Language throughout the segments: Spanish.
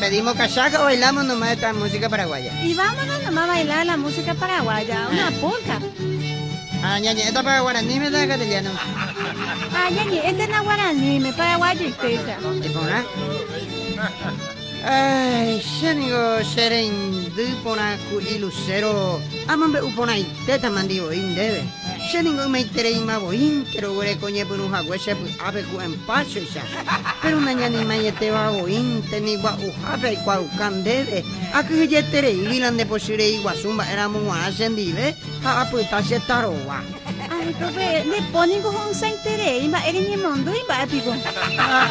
pedimos cachaca o bailamos nomás esta música paraguaya. Y vámonos nomás a bailar la música paraguaya, una polka. Ah, ñañi, esta para guaraní me da castellano. Ah, ñañi, esta es la guaraní, me paraguayo y pesa. ¿Y pona? Ay, shenigo serendu pona ku ilusero. Amambe upona iteta mandibo indebe. Shenigo me itereima boin, pero gore coñe por un hagüese abe ku empacho ya. Pero una ñani mayete va boin, teni gua ujabe gua ukandebe. Aku jetere ilan de posire iguazumba era muana sendibe. Ha aputa se tarowa. Ay, profe, le ponen con un saitere y va a ir en el mundo y va a pico.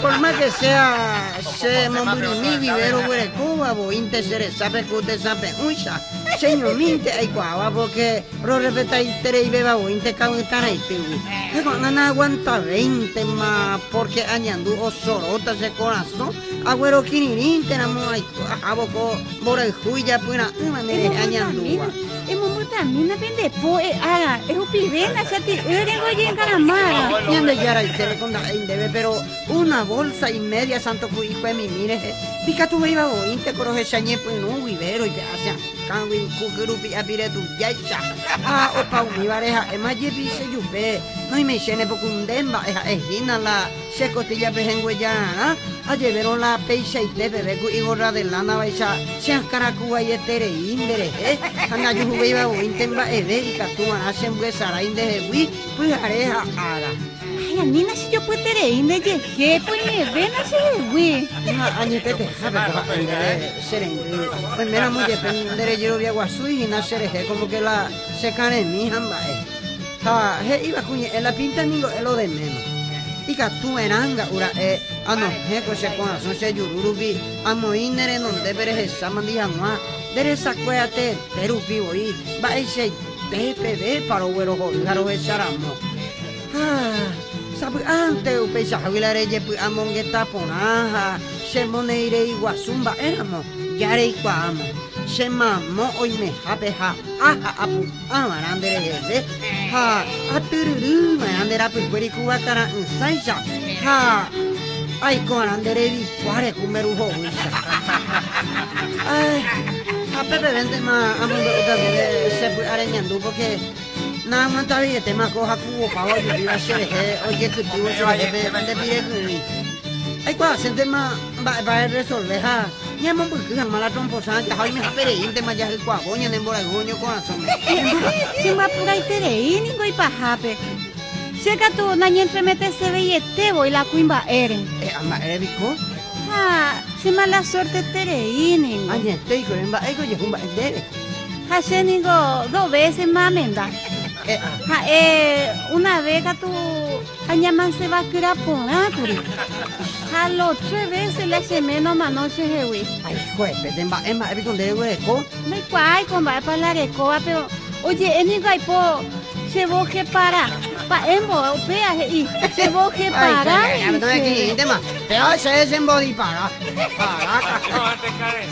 Por más que sea, se momburimi vivero güere Cuba, bo inte se sabe que usted sabe uncha. Señor minte ay guava porque ro repeta itere y beba bo inte cautana y tiwi. Pero nana aguanta 20 más porque añandu o sorota ese corazón. Agüero kinirinte na mo ay aboko bora juya pura manera añandu. Mina pende po aga pibena chati erengo en calamara. Yanda yara itere con da indebe pero una bolsa y media santo cu hijo de mi mire. Pica tu iba o inte coroje chañe pues no vivero y hacia canwi kukurupi apire tu yacha. Ah o pa mi pareja e más yepi se yupe. No y me chene poco un demba es hina la se costilla pejengueyana. A llevaron la peixa y te bebé cu igorra de lana baixa. Se caracuba y etere indere. Ana yo iba o intemba evérica tu manacen buesara inde wi pues areja ara. Ay, a mí si yo puedo tener inde que pues me ven así güey. Añete te sabe que serende. Pues mira muy depender yo vi aguasu y nacer como que la se cane mi hamba. Ta he iba cuñe en la pinta ningo lo de menos. Y que tú enanga ura ano he ko se corazón se yururubi amo inere non debere esa mandianwa. Dere sacuéate, terupi voy, va a ser PPB para güero jaro echaramo. Ah, sabe antes o pesa huila reye pu amongeta ponaja, se moneire iguazumba éramos, yare iguamo. Se mamó hoy me japeja, aha apu, amarandere jede, ha, atururu, marandera pu güeri cuba cara ensaisa, ha, ay con andere vi cuare cumerujo huisa. Ay. A Pepe vende más a mundo que se puede arañando porque nada más está bien tema coja cubo para hoy y va a ser oye que tú eso de pide que ay cuál se tema va a resolver ja ni a mambo que mala tromposa ya hoy me japere inte más ya el cuagoño en boragoño corazón se va por ahí tere ni goy pa jape se que tú na entre mete se ve te voy la cuimba eren ama erebico ah se mala suerte tereini. Añe estoy con emba ego ya humba endere. Ha senigo 2 veces más menda. Una vez que tú añaman se va a curar por naturi. Ha lo 3 veces le hace menos manoche hewi. Ay juez, emba ebi con dere hueco. Me cuay con va para la recoba pero oye enigo hay po se boje para embo pea y se boje para. Ya me estoy aquí tema. Pero se es embo di para. No te cares.